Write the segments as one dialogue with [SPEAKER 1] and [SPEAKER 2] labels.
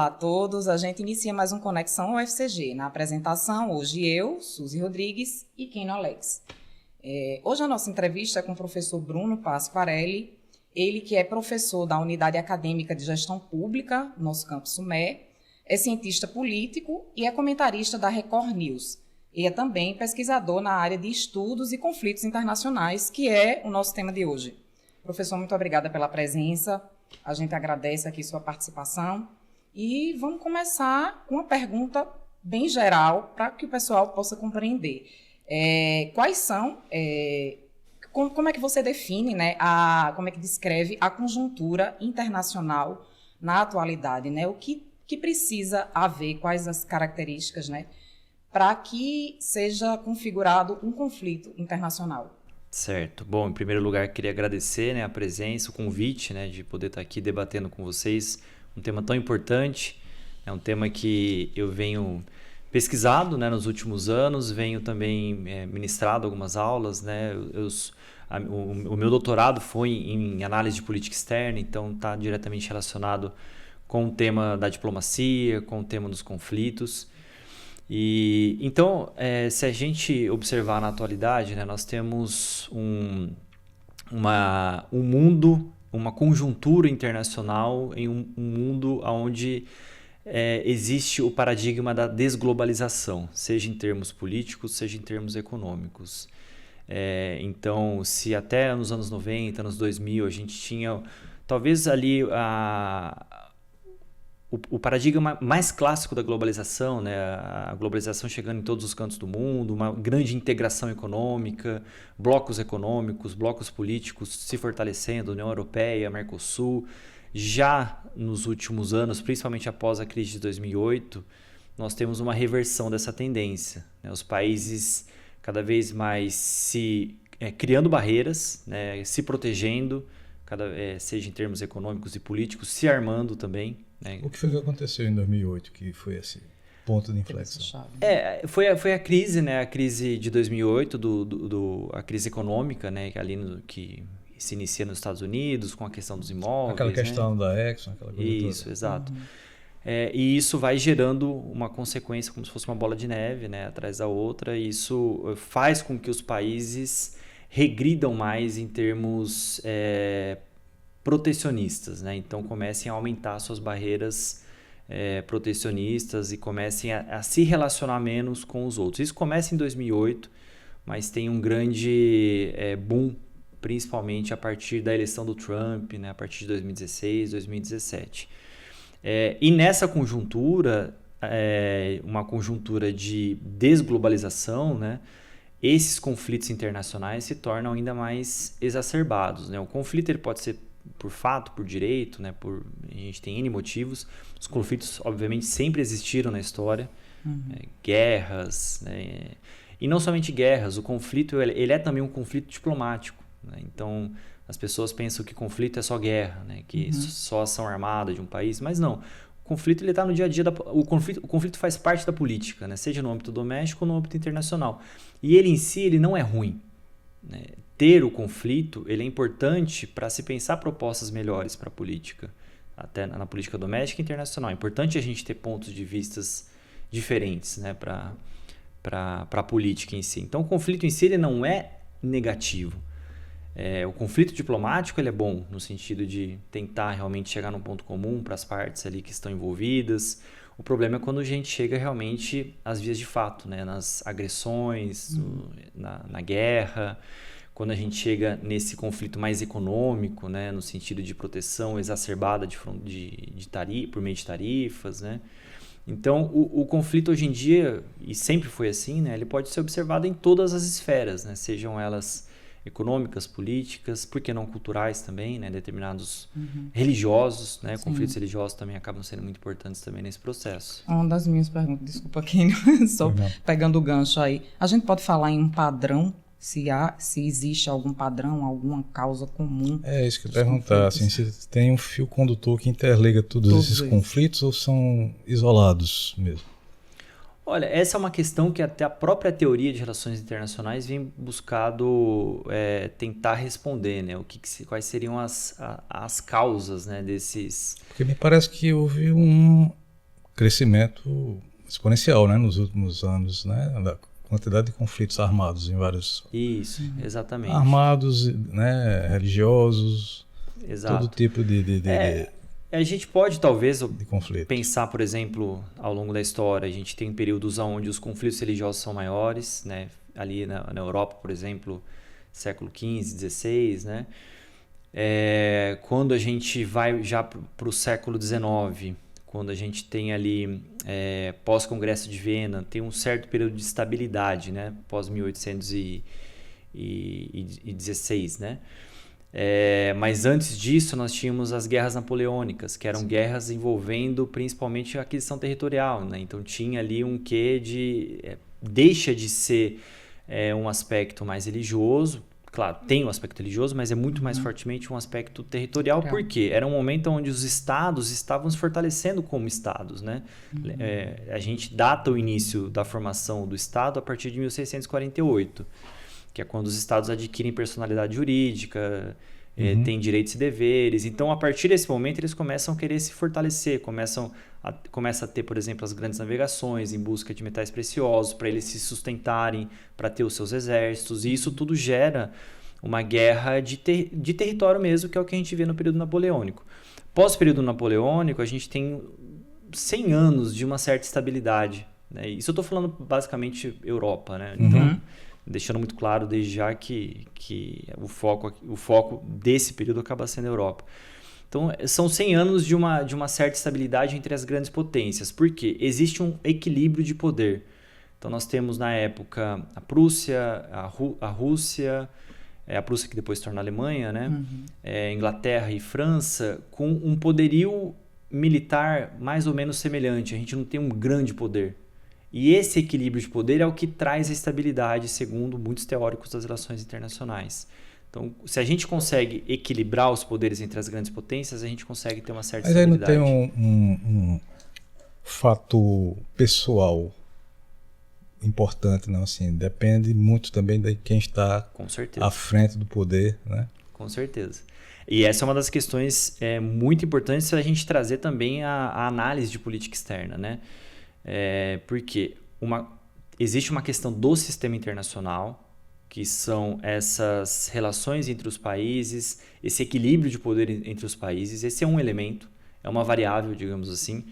[SPEAKER 1] Olá a todos, a gente inicia mais um Conexão UFCG. Na apresentação, hoje eu, Suzy Rodrigues e Keno Alex. Hoje a nossa entrevista é com o professor Bruno Pasquarelli, ele que é professor da Unidade Acadêmica de Gestão Pública, nosso campus Sumé, é cientista político e é comentarista da Record News. E é também pesquisador na área de estudos e conflitos internacionais, que é o nosso tema de hoje. Professor, muito obrigada pela presença, a gente agradece aqui sua participação. E vamos começar com uma pergunta bem geral, para que o pessoal possa compreender. Quais são, como é que você define, né, como é que descreve a conjuntura internacional na atualidade, né? O que precisa haver, quais as características, né, para que seja configurado um conflito internacional?
[SPEAKER 2] Certo. Bom, em primeiro lugar, queria agradecer, né, a presença, o convite, né, de poder estar aqui debatendo com vocês um tema tão importante. É um tema que eu venho pesquisado, né, nos últimos anos, venho também ministrado algumas aulas, né, o meu doutorado foi em análise de política externa, então está diretamente relacionado com o tema da diplomacia, com o tema dos conflitos. E então, se a gente observar na atualidade, né, nós temos um mundo, uma conjuntura internacional em um mundo onde existe o paradigma da desglobalização, seja em termos políticos, seja em termos econômicos. Então, se até nos anos 90, anos 2000, a gente tinha talvez ali o paradigma mais clássico da globalização, né? A globalização chegando em todos os cantos do mundo, uma grande integração econômica, blocos econômicos, blocos políticos se fortalecendo, União Europeia, Mercosul. Já nos últimos anos, principalmente após a crise de 2008, nós temos uma reversão dessa tendência, né? Os países cada vez mais criando barreiras, né? Se protegendo, seja em termos econômicos e políticos, se armando também.
[SPEAKER 3] O que foi que aconteceu em 2008, que foi esse ponto de inflexão?
[SPEAKER 2] Foi a crise, né? A crise de 2008, a crise econômica, né? Que se inicia nos Estados Unidos com a questão dos imóveis.
[SPEAKER 3] Aquela questão, né, da Exxon, aquela coisa
[SPEAKER 2] Isso,
[SPEAKER 3] toda.
[SPEAKER 2] Exato. E isso vai gerando uma consequência como se fosse uma bola de neve, né? Atrás da outra, e isso faz com que os países regridam mais em termos protecionistas, né? Então comecem a aumentar suas barreiras protecionistas e comecem a se relacionar menos com os outros. Isso começa em 2008, mas tem um grande boom, principalmente a partir da eleição do Trump, né? A partir de 2016, 2017. E nessa conjuntura, uma conjuntura de desglobalização, né? Esses conflitos internacionais se tornam ainda mais exacerbados, né? O conflito ele pode ser por fato, por direito, né? A gente tem N motivos. Os conflitos, obviamente, sempre existiram na história. Guerras, né? E não somente guerras, o conflito ele é também um conflito diplomático, né? Então, as pessoas pensam que conflito é só guerra, né? Que só ação armada de um país, mas não. O conflito está no dia a dia, o conflito faz parte da política, né? Seja no âmbito doméstico ou no âmbito internacional. E ele em si ele não é ruim, né? Ter o conflito ele é importante para se pensar propostas melhores para a política, até na política doméstica e internacional. É importante a gente ter pontos de vistas diferentes, né, para a política em si. Então, o conflito em si ele não é negativo. O conflito diplomático ele é bom, no sentido de tentar realmente chegar num ponto comum para as partes ali que estão envolvidas. O problema é quando a gente chega realmente às vias de fato, né, nas agressões, na guerra. Quando a gente chega nesse conflito mais econômico, né, no sentido de proteção exacerbada por meio de tarifas, né? Então, o conflito hoje em dia, e sempre foi assim, né, ele pode ser observado em todas as esferas, né, sejam elas econômicas, políticas, por que não culturais também, né, determinados religiosos, né, conflitos religiosos também acabam sendo muito importantes também nesse processo.
[SPEAKER 1] Uma das minhas perguntas, desculpa aqui, só pegando o gancho aí, a gente pode falar em um padrão? Se existe algum padrão, alguma causa comum.
[SPEAKER 3] É isso que eu ia perguntar, assim, se tem um fio condutor que interliga todos esses conflitos ou são isolados mesmo?
[SPEAKER 2] Olha, essa é uma questão que até a própria teoria de relações internacionais vem buscado tentar responder, né? Quais seriam as causas, né, desses...
[SPEAKER 3] Porque me parece que houve crescimento exponencial, né, nos últimos anos, né, da quantidade de conflitos armados em vários...
[SPEAKER 2] Isso, exatamente.
[SPEAKER 3] Armados, né, religiosos,
[SPEAKER 2] Exato.
[SPEAKER 3] todo tipo de
[SPEAKER 2] a gente pode, talvez,
[SPEAKER 3] conflito.
[SPEAKER 2] Pensar, por exemplo, ao longo da história, a gente tem períodos onde os conflitos religiosos são maiores, né? Ali na Europa, por exemplo, século XV, XVI, né? Quando a gente vai já para o século XIX, quando a gente tem ali pós-Congresso de Viena, tem um certo período de estabilidade, né? Pós-1816, né? Mas antes disso nós tínhamos as guerras napoleônicas, que eram guerras envolvendo principalmente a aquisição territorial, né? Então tinha ali um quê de... deixa de ser um aspecto mais religioso, claro, tem um aspecto religioso, mas é muito mais fortemente um aspecto territorial, porque era um momento onde os estados estavam se fortalecendo como estados, né? A gente data o início da formação do estado a partir de 1648, que é quando os estados adquirem personalidade jurídica, têm direitos e deveres. Então, a partir desse momento, eles começam a querer se fortalecer, começa a ter, por exemplo, as grandes navegações em busca de metais preciosos, para eles se sustentarem, para ter os seus exércitos, e isso tudo gera uma guerra de território mesmo, que é o que a gente vê no período napoleônico. Pós-período napoleônico, a gente tem 100 anos de uma certa estabilidade, né? Isso eu estou falando basicamente Europa, né? Então, deixando muito claro desde já que o foco desse período acaba sendo a Europa. Então, são 100 anos de uma certa estabilidade entre as grandes potências. Por quê? Existe um equilíbrio de poder. Então, nós temos na época a Prússia, a Rússia, a Prússia que depois se torna a Alemanha, né? Inglaterra e França, com um poderio militar mais ou menos semelhante. A gente não tem um grande poder. E esse equilíbrio de poder é o que traz a estabilidade, segundo muitos teóricos das relações internacionais. Então, se a gente consegue equilibrar os poderes entre as grandes potências, a gente consegue ter uma certa estabilidade.
[SPEAKER 3] Mas aí não tem um fato pessoal importante, não? Assim, depende muito também de quem está à frente do poder, né?
[SPEAKER 2] Com certeza. E essa é uma das questões muito importantes para a gente trazer também a análise de política externa, né? Porque existe uma questão do sistema internacional, que são essas relações entre os países, esse equilíbrio de poder entre os países. Esse é um elemento, é uma variável, digamos assim.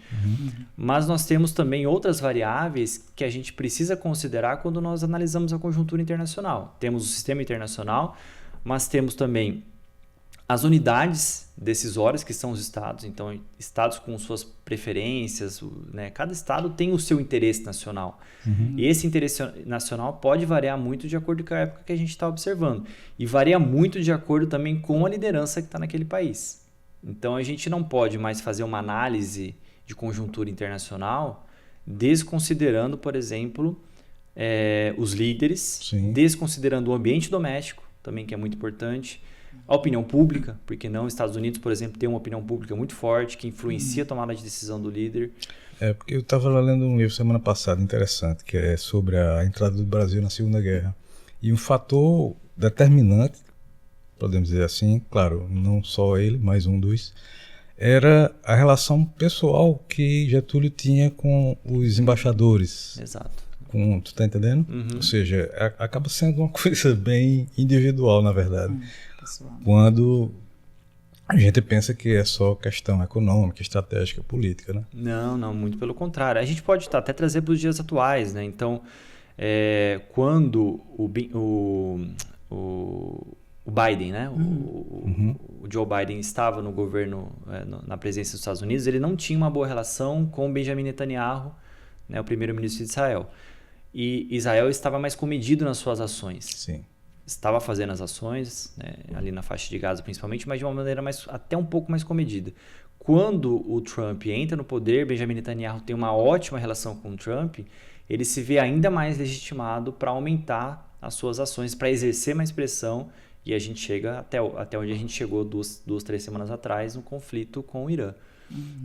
[SPEAKER 2] Mas nós temos também outras variáveis que a gente precisa considerar quando nós analisamos a conjuntura internacional. Temos o sistema internacional, mas temos também as unidades decisórias, que são os estados. Então, estados com suas preferências, né? Cada estado tem o seu interesse nacional. E esse interesse nacional pode variar muito de acordo com a época que a gente está observando. E varia muito de acordo também com a liderança que está naquele país. Então, a gente não pode mais fazer uma análise de conjuntura internacional desconsiderando, por exemplo, os líderes, desconsiderando o ambiente doméstico, também, que é muito importante, a opinião pública, porque não, Estados Unidos, por exemplo, tem uma opinião pública muito forte que influencia a tomada de decisão do líder.
[SPEAKER 3] Porque eu estava lendo um livro semana passada interessante, que é sobre a entrada do Brasil na Segunda Guerra. E um fator determinante, podemos dizer assim, claro, não só ele, mas um dos, era a relação pessoal que Getúlio tinha com os embaixadores.
[SPEAKER 2] Exato.
[SPEAKER 3] Tu tá entendendo? Ou seja, acaba sendo uma coisa bem individual, na verdade. Quando a gente pensa que é só questão econômica, estratégica, política, né?
[SPEAKER 2] Não, muito pelo contrário. A gente pode até trazer para os dias atuais, né? Então, quando o Biden, né? O Joe Biden estava no governo, na presidência dos Estados Unidos, ele não tinha uma boa relação com Benjamin Netanyahu, né? O primeiro-ministro de Israel. E Israel estava mais comedido nas suas ações.
[SPEAKER 3] Sim.
[SPEAKER 2] Estava fazendo as ações, né, ali na faixa de Gaza principalmente, mas de uma maneira até um pouco mais comedida. Quando o Trump entra no poder, Benjamin Netanyahu tem uma ótima relação com o Trump, ele se vê ainda mais legitimado para aumentar as suas ações, para exercer mais pressão, e a gente chega até onde a gente chegou 2-3 semanas atrás, no conflito com o Irã.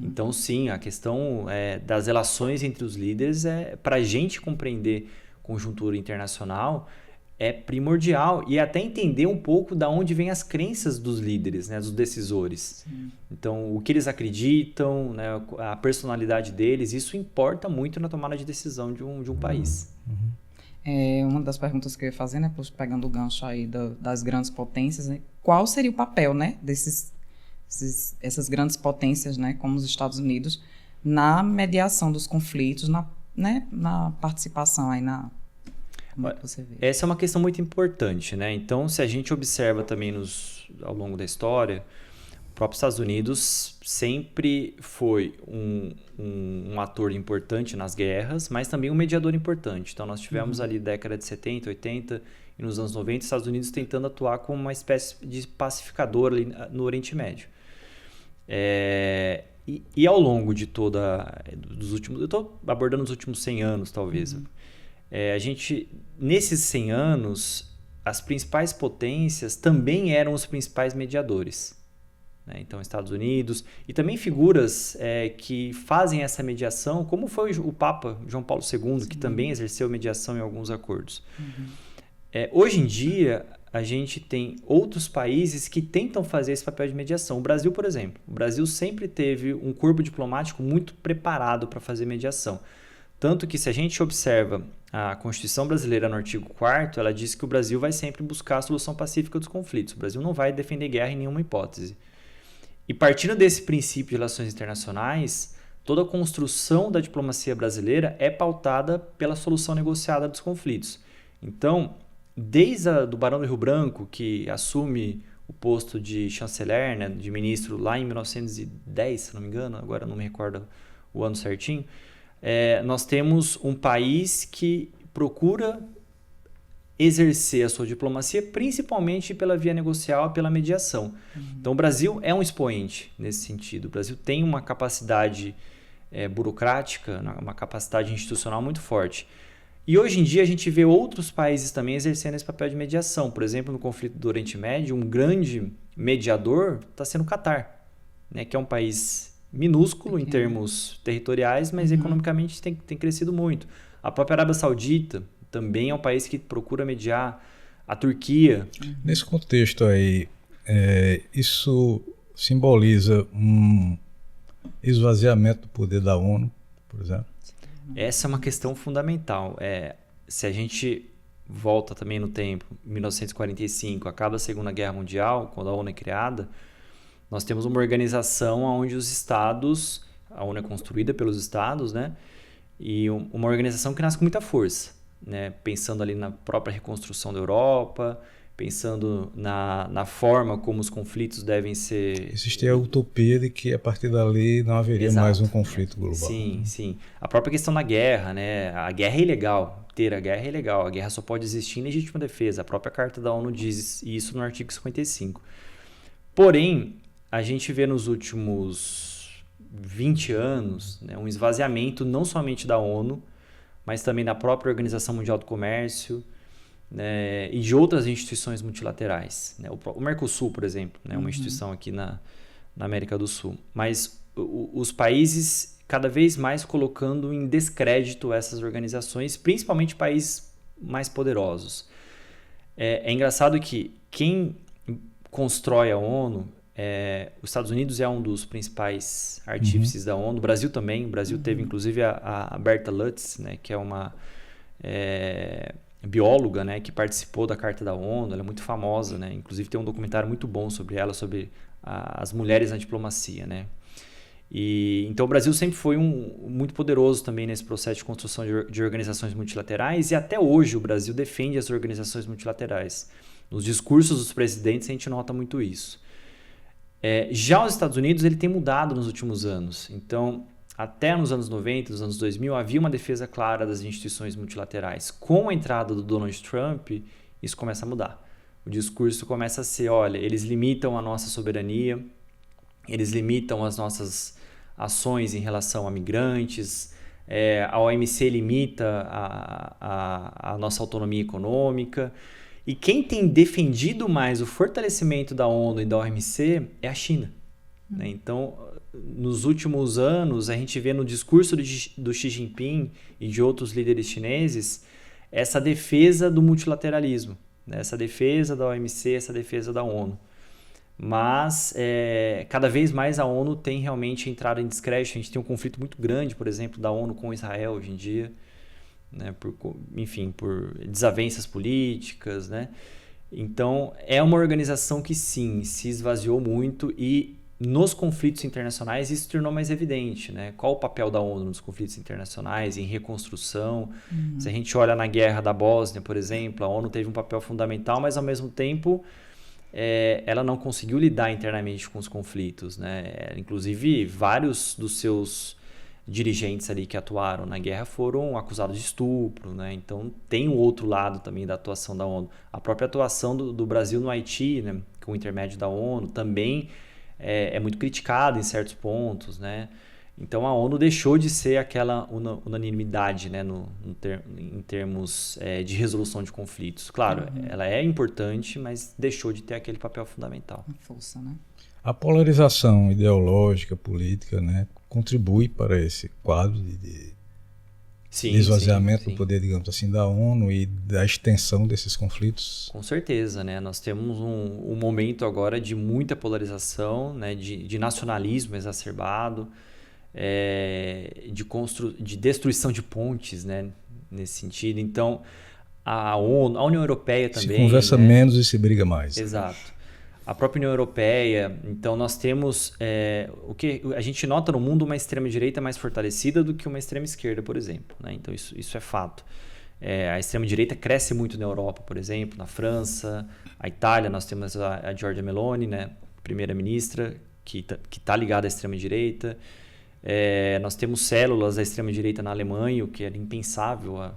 [SPEAKER 2] Então, sim, a questão das relações entre os líderes, para a gente compreender conjuntura internacional, é primordial, e até entender um pouco da onde vêm as crenças dos líderes, né, dos decisores. Sim. Então, o que eles acreditam, né, a personalidade deles, isso importa muito na tomada de decisão de um país.
[SPEAKER 1] Uma das perguntas que eu ia fazer, né, pegando o gancho aí das grandes potências, né, qual seria o papel, né, essas grandes potências, né, como os Estados Unidos, na mediação dos conflitos, na participação aí como é que você vê?
[SPEAKER 2] Essa é uma questão muito importante, né? Então, se a gente observa também ao longo da história, o próprio Estados Unidos sempre foi um ator importante nas guerras, mas também um mediador importante. Então, nós tivemos ali década de 70, 80 e nos anos 90, os Estados Unidos tentando atuar como uma espécie de pacificador ali no Oriente Médio. E ao longo de dos últimos... Eu estou abordando os últimos 100 anos, talvez. A gente, nesses 100 anos, as principais potências também eram os principais mediadores. Né? Então, Estados Unidos e também figuras que fazem essa mediação, como foi o Papa João Paulo II, que também exerceu mediação em alguns acordos. Hoje em dia, a gente tem outros países que tentam fazer esse papel de mediação. O Brasil, por exemplo. O Brasil sempre teve um corpo diplomático muito preparado para fazer mediação. Tanto que, se a gente observa a Constituição brasileira no artigo 4º, ela diz que o Brasil vai sempre buscar a solução pacífica dos conflitos. O Brasil não vai defender guerra em nenhuma hipótese. E partindo desse princípio de relações internacionais, toda a construção da diplomacia brasileira é pautada pela solução negociada dos conflitos. Então, desde do Barão do Rio Branco, que assume o posto de chanceler, né, de ministro lá em 1910, se não me engano, agora não me recordo o ano certinho, nós temos um país que procura exercer a sua diplomacia principalmente pela via negocial, pela mediação. Então, o Brasil é um expoente nesse sentido. O Brasil tem uma capacidade burocrática, uma capacidade institucional muito forte. E hoje em dia a gente vê outros países também exercendo esse papel de mediação. Por exemplo, no conflito do Oriente Médio, um grande mediador está sendo o Catar, né, que é um país minúsculo em termos territoriais, mas economicamente tem crescido muito. A própria Arábia Saudita também é um país que procura mediar. A Turquia.
[SPEAKER 3] Nesse contexto aí, isso simboliza um esvaziamento do poder da ONU, por exemplo?
[SPEAKER 2] Essa é uma questão fundamental. Se a gente volta também no tempo, 1945, acaba a Segunda Guerra Mundial, quando a ONU é criada, nós temos uma organização onde os estados, a ONU é construída pelos estados, né? E uma organização que nasce com muita força, né? Pensando ali na própria reconstrução da Europa, pensando na forma como os conflitos devem ser...
[SPEAKER 3] Existe a utopia de que a partir dali não haveria mais um conflito global.
[SPEAKER 2] Sim, sim. A própria questão da guerra, né? A guerra é ilegal, ter a guerra é ilegal, a guerra só pode existir em legítima defesa. A própria Carta da ONU diz isso no artigo 55. Porém, a gente vê nos últimos 20 anos, né, um esvaziamento não somente da ONU, mas também da própria Organização Mundial do Comércio, né, e de outras instituições multilaterais. Né? O Mercosul, por exemplo, né, uma instituição aqui na América do Sul. Mas os países cada vez mais colocando em descrédito essas organizações, principalmente países mais poderosos. É engraçado que quem constrói a ONU... os Estados Unidos é um dos principais artífices da ONU, o Brasil também. O Brasil teve inclusive a Berta Lutz, né, que é uma bióloga, né, que participou da Carta da ONU. Ela é muito famosa, né? Inclusive tem um documentário muito bom sobre ela, sobre as mulheres na diplomacia, né? Então o Brasil sempre foi muito poderoso também nesse processo de construção de organizações multilaterais, e até hoje o Brasil defende as organizações multilaterais. Nos discursos dos presidentes a gente nota muito isso. Já os Estados Unidos ele tem mudado nos últimos anos. Então, até nos anos 90, nos anos 2000, havia uma defesa clara das instituições multilaterais. Com a entrada do Donald Trump, isso começa a mudar. O discurso começa a ser, olha, eles limitam a nossa soberania, eles limitam as nossas ações em relação a migrantes, a OMC limita a nossa autonomia econômica. E quem tem defendido mais o fortalecimento da ONU e da OMC é a China. Né? Então, nos últimos anos, a gente vê no discurso do Xi Jinping e de outros líderes chineses essa defesa do multilateralismo, né? Essa defesa da OMC, essa defesa da ONU. Mas cada vez mais a ONU tem realmente entrado em descrédito. A gente tem um conflito muito grande, por exemplo, da ONU com Israel hoje em dia, né? Por desavenças políticas, né? Então, é uma organização que, sim, se esvaziou muito e nos conflitos internacionais isso se tornou mais evidente, né? Qual o papel da ONU nos conflitos internacionais, em reconstrução? Se a gente olha na guerra da Bósnia, por exemplo, a ONU teve um papel fundamental, mas, ao mesmo tempo, ela não conseguiu lidar internamente com os conflitos, né? Inclusive, vários dos seus dirigentes ali que atuaram na guerra foram acusados de estupro, né? Então tem um outro lado também da atuação da ONU. A própria atuação do Brasil no Haiti, né, com o intermédio da ONU, também é muito criticada em certos pontos, né? Então a ONU deixou de ser aquela unanimidade, né, em termos de resolução de conflitos. Claro, ela é importante, mas deixou de ter aquele papel fundamental.
[SPEAKER 1] A força, né?
[SPEAKER 3] A polarização ideológica, política, né, contribui para esse quadro de esvaziamento do poder, digamos assim, da ONU e da extensão desses conflitos.
[SPEAKER 2] Com certeza, né? Nós temos um momento agora de muita polarização, né, de nacionalismo exacerbado, de destruição de pontes, né, nesse sentido. Então, a União Europeia também...
[SPEAKER 3] Se conversa, né, menos e se briga mais.
[SPEAKER 2] Exato. A própria União Europeia, então nós temos o que a gente nota no mundo uma extrema-direita mais fortalecida do que uma extrema-esquerda, por exemplo, né? Então isso é fato. A extrema-direita cresce muito na Europa, por exemplo, na França, a Itália, nós temos a Giorgia Meloni, né, primeira-ministra, que tá ligada à extrema-direita. Nós temos células da extrema-direita na Alemanha, o que era impensável há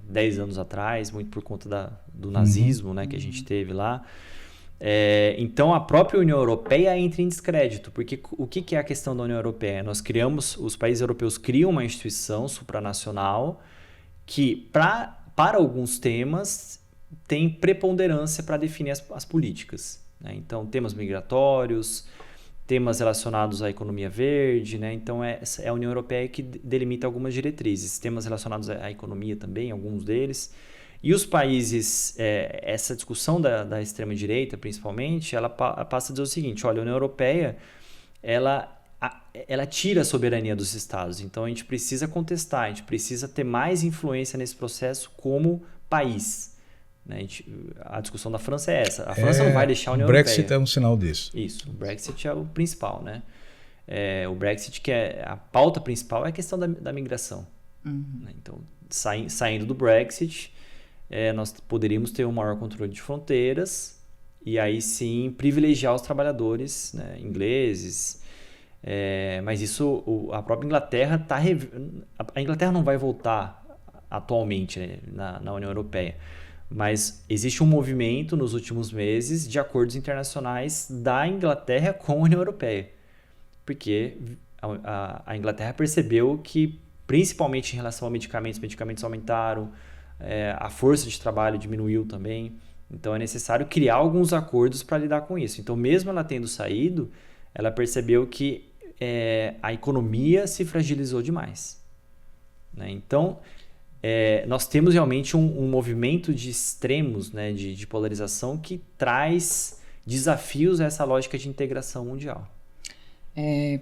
[SPEAKER 2] 10 anos atrás, muito por conta do nazismo, né, que a gente teve lá. Então a própria União Europeia entra em descrédito, porque o que é a questão da União Europeia? Os países europeus criam uma instituição supranacional que para alguns temas tem preponderância para definir as políticas, né? Então temas migratórios, temas relacionados à economia verde, né? Então é a União Europeia que delimita algumas diretrizes, temas relacionados à economia também, alguns deles. E os países, essa discussão da extrema-direita, principalmente, ela passa a dizer o seguinte: olha, a União Europeia, ela tira a soberania dos Estados, então a gente precisa contestar, a gente precisa ter mais influência nesse processo como país, né? A discussão da França é essa, a França não vai deixar a União Europeia.
[SPEAKER 3] O Brexit é um sinal disso.
[SPEAKER 2] Isso, o Brexit é o principal, né? O Brexit, que a pauta principal é a questão da migração. Né? Então, saindo do Brexit... nós poderíamos ter um maior controle de fronteiras e aí sim privilegiar os trabalhadores, né, ingleses. Mas isso, a própria Inglaterra a Inglaterra não vai voltar atualmente, né, na União Europeia, mas existe um movimento nos últimos meses de acordos internacionais da Inglaterra com a União Europeia, porque a Inglaterra percebeu que, principalmente em relação a medicamentos aumentaram, a força de trabalho diminuiu também, então é necessário criar alguns acordos para lidar com isso. Então, mesmo ela tendo saído, ela percebeu que a economia se fragilizou demais, né? Então, nós temos realmente um movimento de extremos, né, de polarização que traz desafios a essa lógica de integração mundial.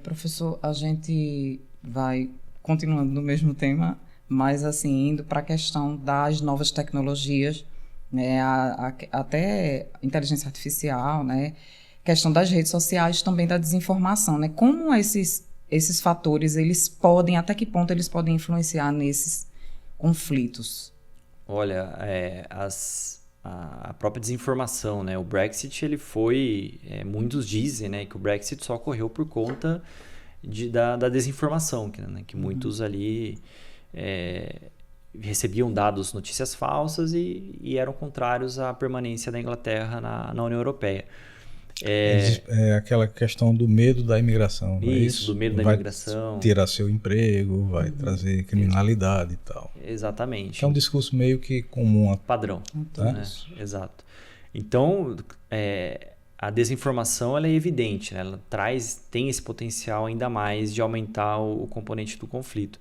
[SPEAKER 1] Professor, a gente vai continuando no mesmo tema, mas assim, indo para a questão das novas tecnologias, né, até inteligência artificial, né, questão das redes sociais, também da desinformação, né, como esses fatores, até que ponto eles podem influenciar nesses conflitos?
[SPEAKER 2] Olha, a própria desinformação, né, o Brexit, ele foi, muitos dizem, né, que o Brexit só ocorreu por conta da desinformação, que muitos ali... recebiam dados, notícias falsas e eram contrários à permanência da Inglaterra na União Europeia.
[SPEAKER 3] Aquela questão do medo da imigração.
[SPEAKER 2] Isso, do medo da imigração.
[SPEAKER 3] Vai tirar seu emprego, vai trazer criminalidade e tal.
[SPEAKER 2] Exatamente.
[SPEAKER 3] É um discurso meio que comum.
[SPEAKER 2] Padrão. Né? Exato. Então, a desinformação ela é evidente, né? Ela tem esse potencial ainda mais de aumentar o componente do conflito.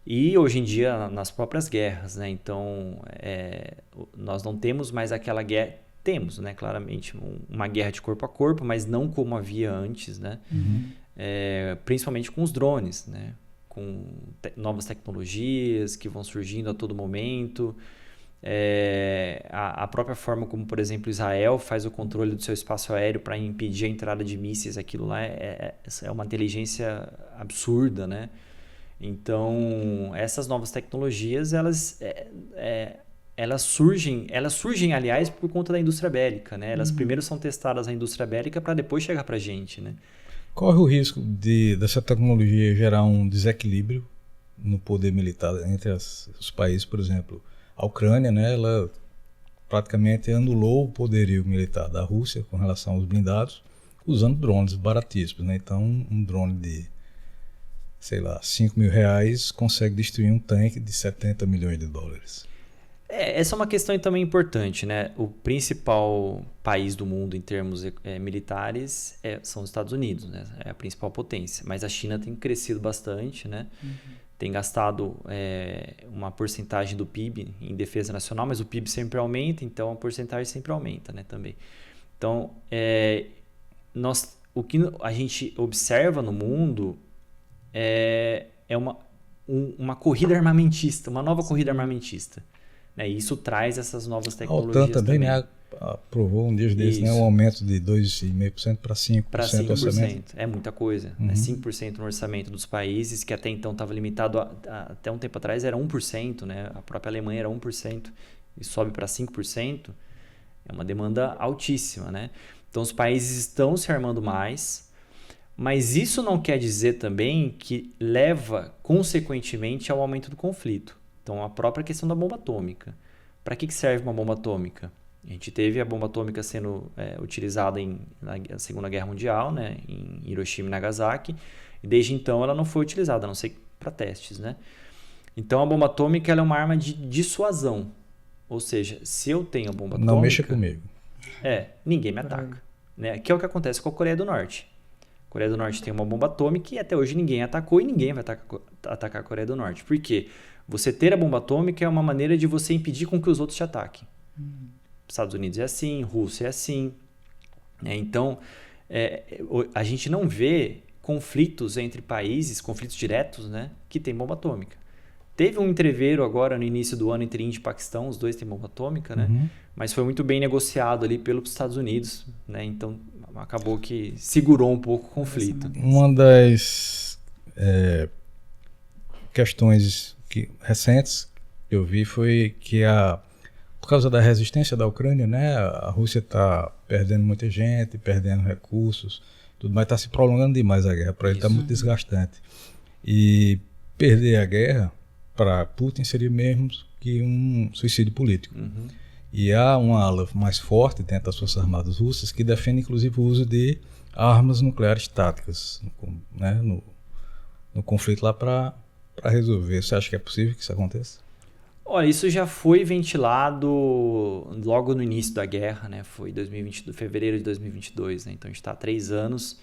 [SPEAKER 2] E hoje em dia nas próprias guerras, né? Então nós não temos mais aquela guerra, temos, né? Claramente uma guerra de corpo a corpo, mas não como havia antes, né? Principalmente com os drones, né? Com novas tecnologias que vão surgindo a todo momento. A própria forma como, por exemplo, Israel faz o controle do seu espaço aéreo para impedir a entrada de mísseis, aquilo lá é uma inteligência absurda, né? Então, essas novas tecnologias, elas surgem, aliás, por conta da indústria bélica, né? Elas primeiro são testadas na indústria bélica para depois chegar para a gente, né?
[SPEAKER 3] Corre o risco dessa tecnologia gerar um desequilíbrio no poder militar entre os países, por exemplo, a Ucrânia, né? Ela praticamente anulou o poderio militar da Rússia com relação aos blindados, usando drones baratíssimos, né? Então, um drone de, sei lá, R$5.000 consegue destruir um tanque de 70 milhões de dólares.
[SPEAKER 2] Essa é uma questão também importante, né? O principal país do mundo em termos militares são os Estados Unidos, né? É a principal potência. Mas a China tem crescido bastante, né? Tem gastado uma porcentagem do PIB em defesa nacional, mas o PIB sempre aumenta, então a porcentagem sempre aumenta, né? Também. Então, o que a gente observa no mundo é uma corrida armamentista, uma nova corrida armamentista. Né? E isso traz essas novas tecnologias.
[SPEAKER 3] A OTAN também, né, aprovou um dia desses, né, um aumento de 2,5% para 5% do orçamento.
[SPEAKER 2] É muita coisa. Né? 5% no orçamento dos países, que até então estava limitado, até um tempo atrás era 1%, né? A própria Alemanha era 1%, e sobe para 5%. É uma demanda altíssima. Né? Então os países estão se armando mais, mas isso não quer dizer também que leva, consequentemente, ao aumento do conflito. Então, a própria questão da bomba atômica. Para que serve uma bomba atômica? A gente teve a bomba atômica sendo utilizada na Segunda Guerra Mundial, né, em Hiroshima e Nagasaki, e desde então ela não foi utilizada, a não ser para testes. Né? Então, a bomba atômica ela é uma arma de dissuasão. Ou seja, se eu tenho a bomba atômica...
[SPEAKER 3] Não mexa comigo.
[SPEAKER 2] Ninguém me ataca. Né? Que é o que acontece com a Coreia do Norte. A Coreia do Norte tem uma bomba atômica e até hoje ninguém atacou e ninguém vai atacar a Coreia do Norte. Por quê? Você ter a bomba atômica é uma maneira de você impedir com que os outros te ataquem. Estados Unidos é assim, Rússia é assim. Então, a gente não vê conflitos entre países, conflitos diretos, né, que tem bomba atômica. Teve um entreveiro agora no início do ano entre Índia e Paquistão, os dois têm bomba atômica, né? Mas foi muito bem negociado ali pelos Estados Unidos, né? Então, acabou que segurou um pouco o conflito.
[SPEAKER 3] Uma das questões recentes que eu vi foi que por causa da resistência da Ucrânia, né, a Rússia está perdendo muita gente, perdendo recursos, tudo mais, está se prolongando demais a guerra, para ele está muito desgastante. E perder a guerra, para Putin, seria mesmo que um suicídio político. E há uma ala mais forte dentro das Forças Armadas russas que defende inclusive o uso de armas nucleares táticas, né, no conflito lá para resolver. Você acha que é possível que isso aconteça?
[SPEAKER 2] Olha, isso já foi ventilado logo no início da guerra, né? Foi fevereiro de 2022, né? Então a gente está há 3 anos.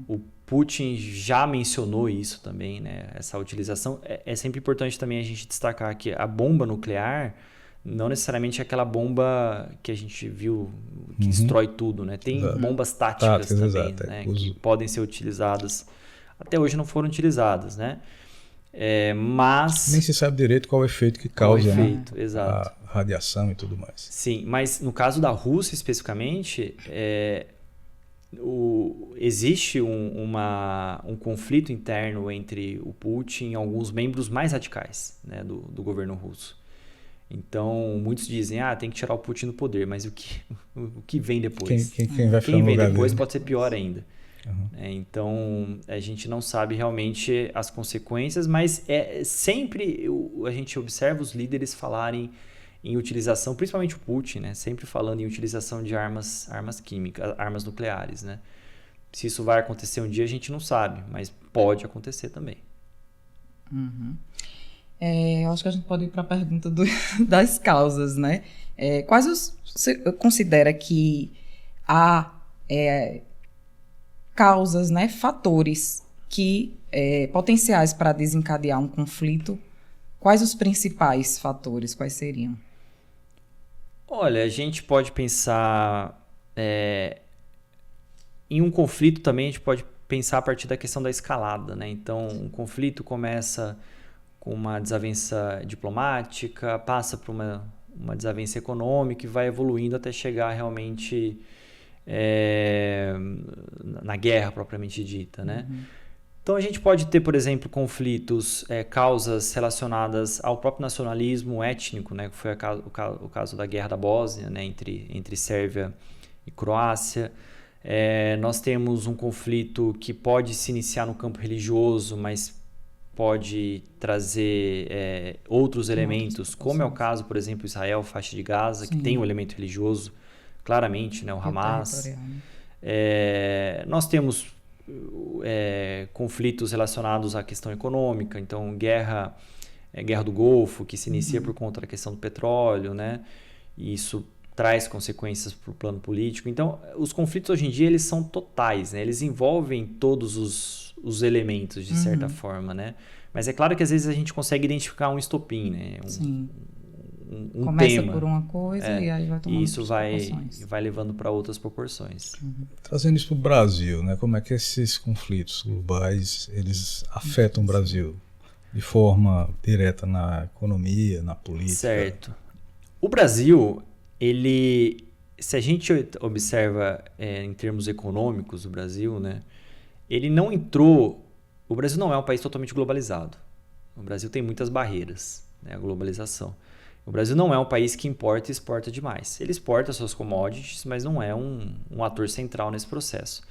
[SPEAKER 2] O Putin já mencionou isso também, né? Essa utilização. É sempre importante também a gente destacar que a bomba nuclear não necessariamente é aquela bomba que a gente viu que destrói tudo, né? Tem bombas táticas também, né? Que podem ser utilizadas. Até hoje não foram utilizadas, né? Mas... Nem
[SPEAKER 3] se sabe direito qual o efeito que causa, né?
[SPEAKER 2] Exato.
[SPEAKER 3] A radiação e tudo mais.
[SPEAKER 2] Sim, mas no caso da Rússia especificamente, existe um conflito interno entre o Putin e alguns membros mais radicais, né, do governo russo. Então, muitos dizem, tem que tirar o Putin do poder, mas o que vem depois?
[SPEAKER 3] Quem vai ficar no lugar
[SPEAKER 2] depois
[SPEAKER 3] dele?
[SPEAKER 2] Pode ser pior ainda. Então, a gente não sabe realmente as consequências, mas sempre a gente observa os líderes falarem em utilização, principalmente o Putin, né? Sempre falando em utilização de armas químicas, armas nucleares, né? Se isso vai acontecer um dia, a gente não sabe, mas pode acontecer também.
[SPEAKER 1] Eu acho que a gente pode ir para a pergunta das causas, né? Quais você considera que há causas, né, fatores potenciais para desencadear um conflito, quais os principais fatores? Quais seriam?
[SPEAKER 2] Olha, a gente pode pensar em um conflito também, a gente pode pensar a partir da questão da escalada, né? Então, um conflito começa com uma desavença diplomática, passa por uma desavença econômica e vai evoluindo até chegar realmente na guerra propriamente dita, né? Então a gente pode ter, por exemplo, conflitos, causas relacionadas ao próprio nacionalismo étnico, né? Que foi o caso da Guerra da Bósnia, né? entre Sérvia e Croácia. Nós temos um conflito que pode se iniciar no campo religioso, mas pode trazer outros elementos, como é o caso, por exemplo, Israel, faixa de Gaza, que tem um elemento religioso claramente, né? O Hamas. Nós temos conflitos relacionados à questão econômica, então guerra do Golfo, que se inicia por conta da questão do petróleo, né? E isso traz consequências para o plano político. Então, os conflitos hoje em dia eles são totais, né? Eles envolvem todos os elementos, de certa forma, né? Mas é claro que às vezes a gente consegue identificar um estopim, né? Um
[SPEAKER 1] começa
[SPEAKER 2] tema.
[SPEAKER 1] Por uma coisa e aí vai tomando
[SPEAKER 2] e isso
[SPEAKER 1] proporções.
[SPEAKER 2] vai levando para outras proporções.
[SPEAKER 3] Trazendo isso para o Brasil, né? Como é que esses conflitos globais eles afetam o Brasil de forma direta na economia, na política? Certo.
[SPEAKER 2] O Brasil, se a gente observa em termos econômicos o Brasil, né? Ele não entrou... O Brasil não é um país totalmente globalizado. O Brasil tem muitas barreiras, né? A globalização. O Brasil não é um país que importa e exporta demais. Ele exporta suas commodities, mas não é um ator central nesse processo.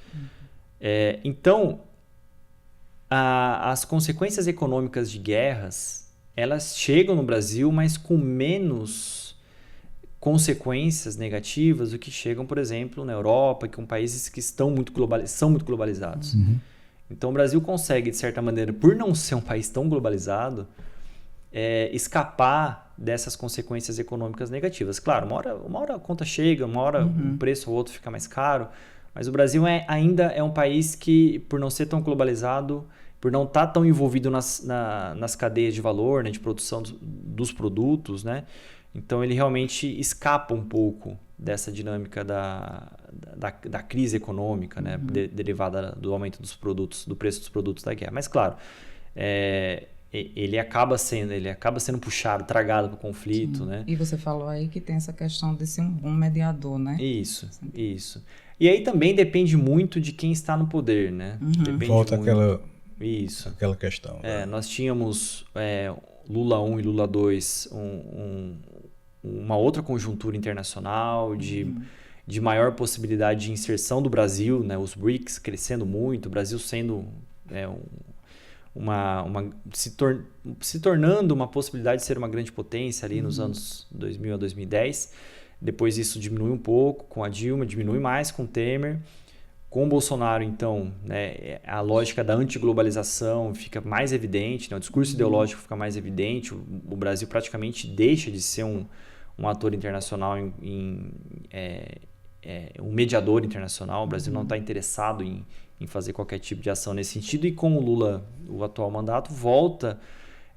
[SPEAKER 2] Então, as consequências econômicas de guerras, elas chegam no Brasil, mas com menos consequências negativas do que chegam, por exemplo, na Europa, com países que são muito globalizados. Então, o Brasil consegue, de certa maneira, por não ser um país tão globalizado, escapar dessas consequências econômicas negativas. Claro, uma hora a conta chega, uma hora um preço ou outro fica mais caro, mas o Brasil ainda é um país que, por não ser tão globalizado, por não estar tão envolvido nas cadeias de valor, né, de produção dos produtos, né, então ele realmente escapa um pouco dessa dinâmica da crise econômica, né, derivada do aumento dos produtos, do preço dos produtos da guerra. Mas, claro, ele acaba sendo puxado, tragado para o conflito, né?
[SPEAKER 1] E você falou aí que tem essa questão de ser um bom mediador, né?
[SPEAKER 2] Isso. E aí também depende muito de quem está no poder, né?
[SPEAKER 3] Volta
[SPEAKER 2] aquela
[SPEAKER 3] questão.
[SPEAKER 2] Nós tínhamos Lula 1 e Lula 2, uma outra conjuntura internacional de maior possibilidade de inserção do Brasil, né? Os BRICS crescendo muito, o Brasil sendo se tornando uma possibilidade de ser uma grande potência ali nos anos 2000 a 2010. Depois isso diminui um pouco com a Dilma, diminui mais com o Temer. Com o Bolsonaro, então, né, a lógica da antiglobalização fica mais evidente, né, o discurso ideológico fica mais evidente, o Brasil praticamente deixa de ser um ator internacional, um mediador internacional. O Brasil não está interessado em fazer qualquer tipo de ação nesse sentido, e com o Lula, o atual mandato, volta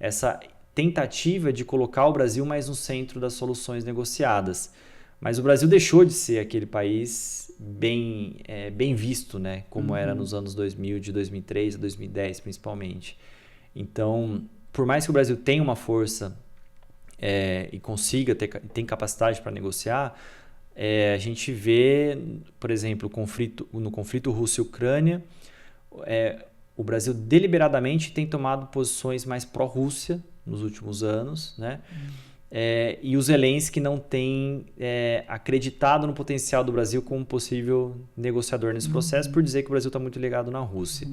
[SPEAKER 2] essa tentativa de colocar o Brasil mais no centro das soluções negociadas. Mas o Brasil deixou de ser aquele país bem visto, né? Como era nos anos 2000, de 2003 a 2010 principalmente. Então, por mais que o Brasil tenha uma força e consiga, tem capacidade para negociar, a gente vê, por exemplo, no conflito Rússia e Ucrânia, o Brasil deliberadamente tem tomado posições mais pró-Rússia nos últimos anos, né? E o Zelensky não tem acreditado no potencial do Brasil como possível negociador nesse processo, por dizer que o Brasil está muito ligado na Rússia.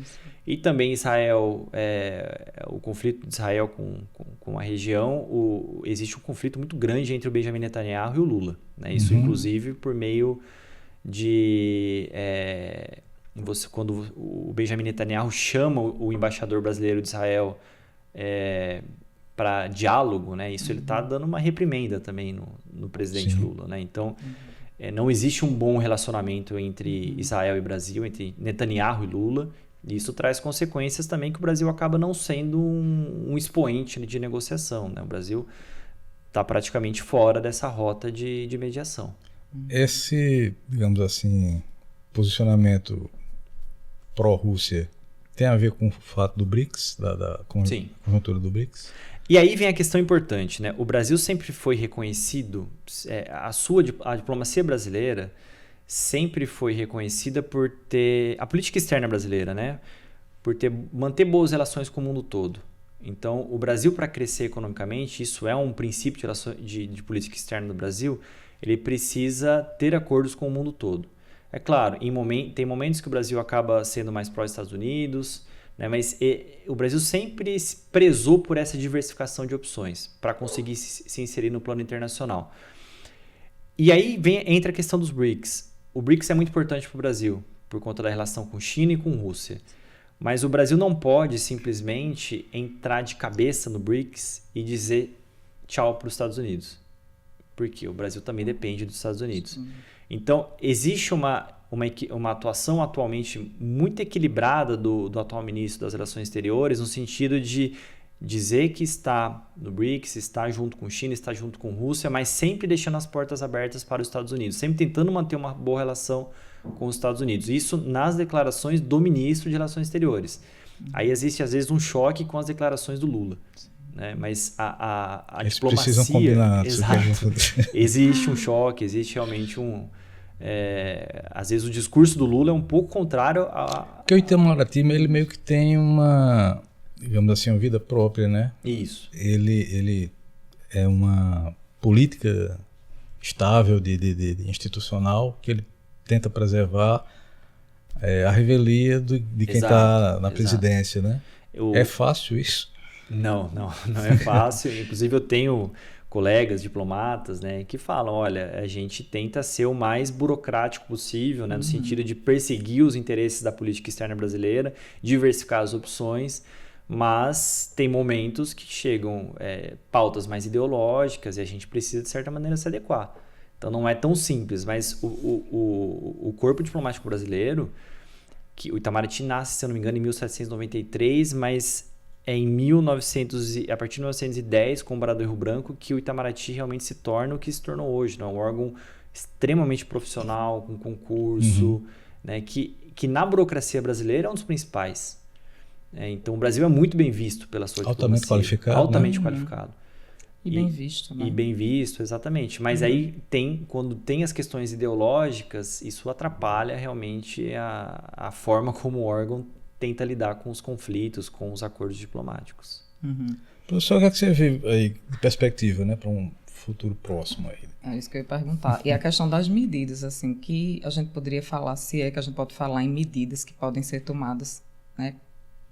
[SPEAKER 2] E também Israel, o conflito de Israel com a região, existe um conflito muito grande entre o Benjamin Netanyahu e o Lula, né? Isso, inclusive, por meio de... quando o Benjamin Netanyahu chama o embaixador brasileiro de Israel para diálogo, né? Isso ele está dando uma reprimenda também no presidente Lula, né? Então, não existe um bom relacionamento entre Israel e Brasil, entre Netanyahu e Lula. Isso traz consequências também que o Brasil acaba não sendo um expoente de negociação, né? O Brasil está praticamente fora dessa rota de mediação.
[SPEAKER 3] Esse, digamos assim, posicionamento pró-Rússia tem a ver com o fato do BRICS, da conjuntura do BRICS?
[SPEAKER 2] E aí vem a questão importante, né? O Brasil sempre foi reconhecido, a diplomacia brasileira sempre foi reconhecida por ter, a política externa brasileira, né? Por manter boas relações com o mundo todo. Então, o Brasil, para crescer economicamente, isso é um princípio de política externa do Brasil, ele precisa ter acordos com o mundo todo. É claro, tem momentos que o Brasil acaba sendo mais pró-Estados Unidos, né, mas o Brasil sempre prezou por essa diversificação de opções para conseguir se inserir no plano internacional. E aí entra a questão dos BRICS. O BRICS é muito importante para o Brasil, por conta da relação com China e com Rússia. Mas o Brasil não pode simplesmente entrar de cabeça no BRICS e dizer tchau para os Estados Unidos. Porque o Brasil também depende dos Estados Unidos. Sim. Então, existe uma atuação atualmente muito equilibrada do atual ministro das Relações Exteriores, no sentido de dizer que está no BRICS, está junto com China, está junto com Rússia, mas sempre deixando as portas abertas para os Estados Unidos, sempre tentando manter uma boa relação com os Estados Unidos. Isso nas declarações do ministro de Relações Exteriores. Aí existe, às vezes, um choque com as declarações do Lula. Né? Mas a
[SPEAKER 3] eles
[SPEAKER 2] diplomacia...
[SPEAKER 3] precisam combinar.
[SPEAKER 2] Exato. Existe um choque, existe realmente às vezes o discurso do Lula é um pouco contrário a...
[SPEAKER 3] Porque o Itamaraty, ele meio que tem uma, digamos assim, uma vida própria, né?
[SPEAKER 2] Isso.
[SPEAKER 3] Ele é uma política estável, de institucional, que ele tenta preservar a revelia de quem está na presidência, né? É fácil isso?
[SPEAKER 2] Não é fácil. Inclusive eu tenho colegas diplomatas, né, que falam, olha, a gente tenta ser o mais burocrático possível, né, no sentido de perseguir os interesses da política externa brasileira, diversificar as opções, mas tem momentos que chegam pautas mais ideológicas e a gente precisa, de certa maneira, se adequar. Então não é tão simples, mas o corpo diplomático brasileiro, que o Itamaraty nasce, se eu não me engano, em 1793, mas é a partir de 1910, com o Barão do Rio Branco, que o Itamaraty realmente se torna o que se tornou hoje, né? Um órgão extremamente profissional, com concurso, né? que na burocracia brasileira é um dos principais. Então o Brasil é muito bem visto pela sua diplomacia.
[SPEAKER 3] Altamente qualificado.
[SPEAKER 2] Altamente qualificado.
[SPEAKER 1] E bem visto, né?
[SPEAKER 2] E bem visto, exatamente. Mas aí quando tem as questões ideológicas, isso atrapalha realmente a forma como o órgão tenta lidar com os conflitos, com os acordos diplomáticos.
[SPEAKER 3] Professor, o que é que você vê aí de perspectiva, né, para um futuro próximo aí?
[SPEAKER 1] É isso que eu ia perguntar. E a questão das medidas, assim, que a gente poderia falar, se é que a gente pode falar em medidas que podem ser tomadas, né,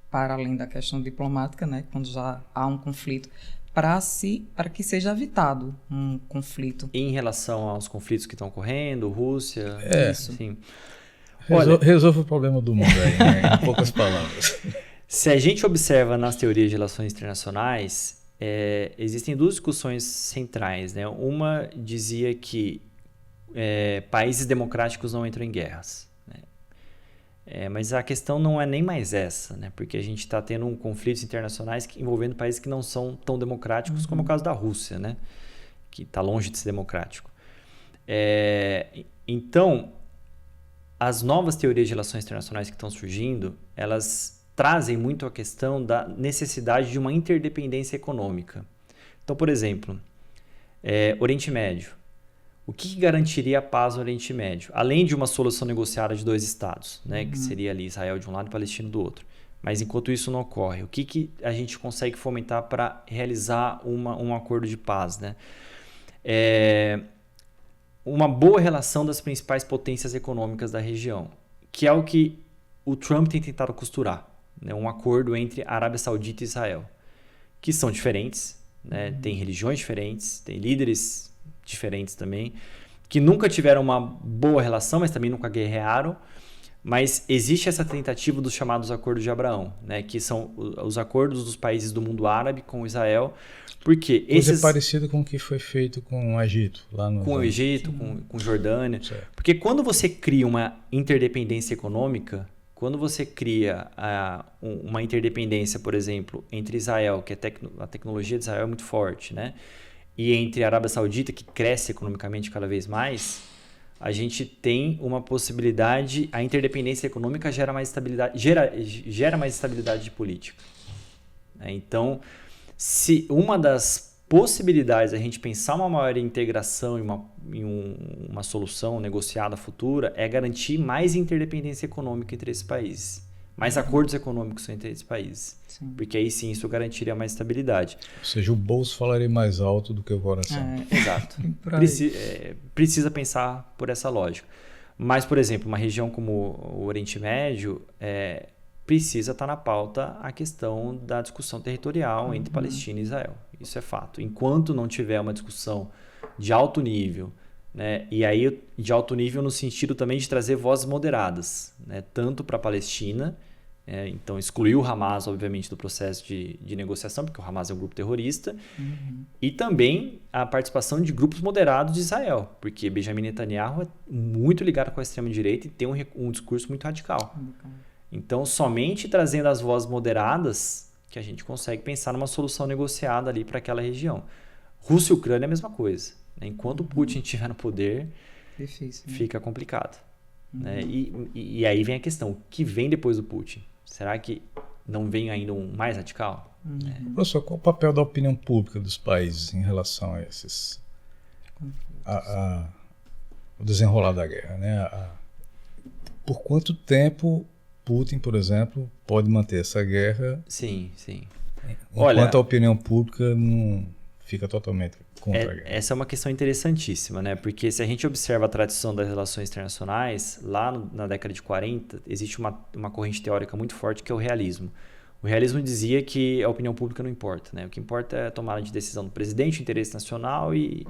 [SPEAKER 1] para além da questão diplomática, né, quando já há um conflito, para que seja evitado um conflito.
[SPEAKER 2] Em relação aos conflitos que estão ocorrendo, Rússia,
[SPEAKER 1] isso.
[SPEAKER 2] Sim.
[SPEAKER 3] Resolva o problema do mundo aí, né? Em poucas palavras.
[SPEAKER 2] Se a gente observa nas teorias de relações internacionais, existem duas discussões centrais, né? Uma dizia que países democráticos não entram em guerras, né? Mas a questão não é nem mais essa, né? Porque a gente está tendo conflitos internacionais envolvendo países que não são tão democráticos, como é o caso da Rússia, né? Que está longe de ser democrático. Então, as novas teorias de relações internacionais que estão surgindo, elas trazem muito a questão da necessidade de uma interdependência econômica. Então, por exemplo, Oriente Médio. O que garantiria a paz no Oriente Médio? Além de uma solução negociada de dois estados, né, que seria ali Israel de um lado e Palestina do outro. Mas enquanto isso não ocorre, o que a gente consegue fomentar para realizar um acordo de paz, né? Uma boa relação das principais potências econômicas da região, que é o que o Trump tem tentado costurar, né? Um acordo entre Arábia Saudita e Israel, que são diferentes, né? Tem religiões diferentes, tem líderes diferentes também, que nunca tiveram uma boa relação, mas também nunca guerrearam, mas existe essa tentativa dos chamados Acordos de Abraão, né? Que são os acordos dos países do mundo árabe com Israel, porque
[SPEAKER 3] é parecido com o que foi feito com o Egito. Com
[SPEAKER 2] o Egito, com Jordânia. Certo. Porque quando você cria uma interdependência econômica, quando você cria uma interdependência, por exemplo, entre Israel, que a tecnologia de Israel é muito forte, né? E entre a Arábia Saudita, que cresce economicamente cada vez mais, a gente tem uma possibilidade, a interdependência econômica gera mais estabilidade política. Então, se uma das possibilidades a gente pensar uma maior integração em uma solução negociada futura é garantir mais interdependência econômica entre esses países, mais acordos econômicos entre esses países, porque aí sim isso garantiria mais estabilidade.
[SPEAKER 3] Ou seja, o bolso falaria mais alto do que o coração.
[SPEAKER 2] Exato. Precisa pensar por essa lógica. Mas, por exemplo, uma região como o Oriente Médio precisa estar na pauta a questão da discussão territorial entre Palestina e Israel. Isso é fato. Enquanto não tiver uma discussão de alto nível, né, e aí de alto nível no sentido também de trazer vozes moderadas, né, tanto para a Palestina, então excluir o Hamas, obviamente, do processo de negociação, porque o Hamas é um grupo terrorista, e também a participação de grupos moderados de Israel, porque Benjamin Netanyahu é muito ligado com a extrema-direita e tem um discurso muito radical. Então, somente trazendo as vozes moderadas que a gente consegue pensar numa solução negociada ali para aquela região. Rússia e Ucrânia é a mesma coisa. Né? Enquanto o Putin estiver no poder,
[SPEAKER 1] difícil, né?
[SPEAKER 2] Fica complicado. Né? E aí vem a questão, o que vem depois do Putin? Será que não vem ainda um mais radical?
[SPEAKER 3] Professor, qual o papel da opinião pública dos países em relação a esses... o desenrolar da guerra, né? Por quanto tempo Putin, por exemplo, pode manter essa guerra?
[SPEAKER 2] Sim.
[SPEAKER 3] Enquanto a opinião pública não fica totalmente contra a guerra.
[SPEAKER 2] Essa é uma questão interessantíssima, né? Porque se a gente observa a tradição das relações internacionais, lá na década de 40, existe uma corrente teórica muito forte que é o realismo. O realismo dizia que a opinião pública não importa, né? O que importa é a tomada de decisão do presidente, o interesse nacional e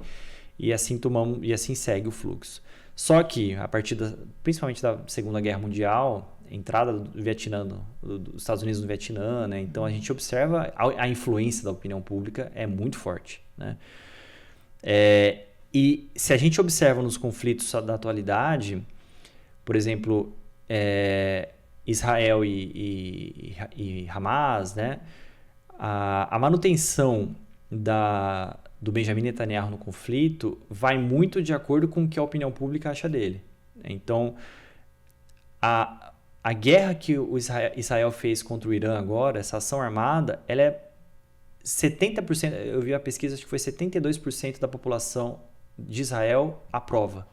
[SPEAKER 2] assim segue o fluxo. Só que, a partir principalmente da Segunda Guerra Mundial, a entrada do Vietnã, dos Estados Unidos no Vietnã, né? Então a gente observa a influência da opinião pública é muito forte, né? E se a gente observa nos conflitos da atualidade, por exemplo, Israel e Hamas, né? A manutenção do Benjamin Netanyahu no conflito vai muito de acordo com o que a opinião pública acha dele. Então, a guerra que o Israel fez contra o Irã agora, essa ação armada, ela é 70%, eu vi a pesquisa, acho que foi 72% da população de Israel aprova,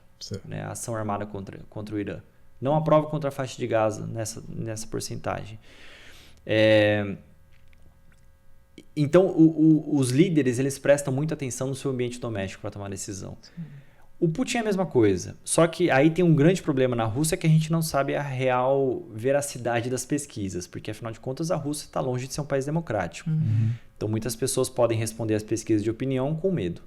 [SPEAKER 2] né, a ação armada contra o Irã. Não aprova contra a faixa de Gaza nessa porcentagem. Então, os líderes, eles prestam muita atenção no seu ambiente doméstico para tomar decisão. Sim. O Putin é a mesma coisa, só que aí tem um grande problema na Rússia que a gente não sabe a real veracidade das pesquisas, porque afinal de contas a Rússia está longe de ser um país democrático. Então muitas pessoas podem responder às pesquisas de opinião com medo.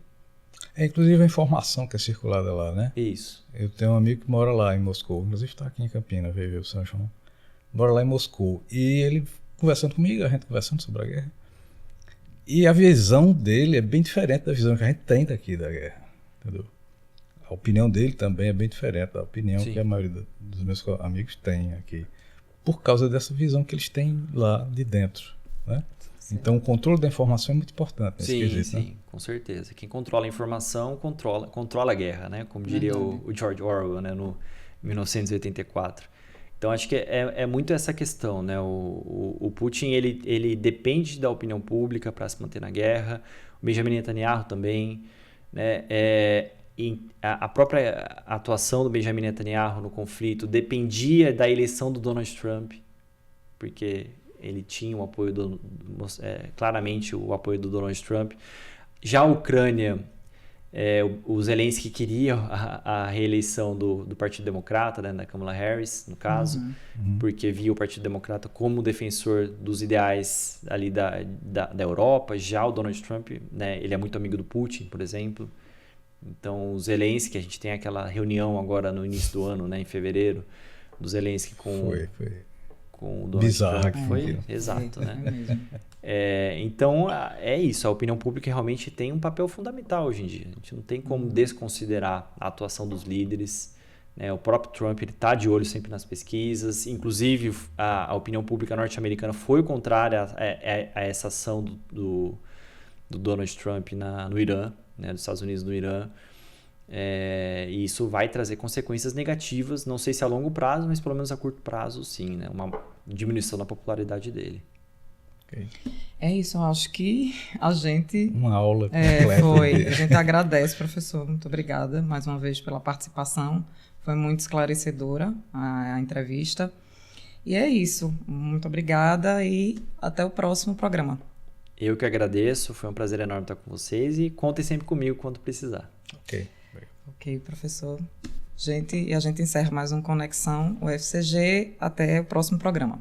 [SPEAKER 3] Inclusive a informação que é circulada lá, né?
[SPEAKER 2] Isso.
[SPEAKER 3] Eu tenho um amigo que mora lá em Moscou, inclusive está aqui em Campinas, veio ver o São João. Mora lá em Moscou e ele conversando comigo, a gente conversando sobre a guerra. E a visão dele é bem diferente da visão que a gente tem daqui da guerra, entendeu? A opinião dele também é bem diferente da opinião que a maioria dos meus amigos tem aqui, por causa dessa visão que eles têm lá de dentro, né? Então o controle da informação é muito importante nesse quesito, né?
[SPEAKER 2] Com certeza. Quem controla a informação controla a guerra, né? Como diria o George Orwell, né? No 1984. Então acho que é muito essa questão, né? O Putin ele depende da opinião pública para se manter na guerra, o Benjamin Netanyahu também, né? A própria atuação do Benjamin Netanyahu no conflito dependia da eleição do Donald Trump, porque ele tinha o apoio claramente o apoio do Donald Trump. Já a Ucrânia, o Zelensky queria a reeleição do Partido Democrata, né, da Kamala Harris, no caso, porque via o Partido Democrata como defensor dos ideais ali da Europa. Já o Donald Trump, né, ele é muito amigo do Putin, por exemplo. Então, o Zelensky, a gente tem aquela reunião agora no início do ano, né, em fevereiro, do Zelensky com o Donald
[SPEAKER 3] bizarro
[SPEAKER 2] Trump. Foi exato, né? Então, é isso. A opinião pública realmente tem um papel fundamental hoje em dia. A gente não tem como desconsiderar a atuação dos líderes, né? O próprio Trump está de olho sempre nas pesquisas, inclusive a opinião pública norte-americana foi contrária a essa ação do Donald Trump no Irã, né? Dos Estados Unidos no Irã. E isso vai trazer consequências negativas, não sei se a longo prazo, mas pelo menos a curto prazo sim, né? Uma diminuição da popularidade dele.
[SPEAKER 3] Okay.
[SPEAKER 1] É isso, eu acho que a gente...
[SPEAKER 3] Uma aula completa.
[SPEAKER 1] Foi. A gente agradece, professor. Muito obrigada mais uma vez pela participação. Foi muito esclarecedora a entrevista. E é isso. Muito obrigada e até o próximo programa.
[SPEAKER 2] Eu que agradeço, foi um prazer enorme estar com vocês e contem sempre comigo quando precisar.
[SPEAKER 1] Ok, professor. E a gente encerra mais um Conexão UFCG. Até o próximo programa.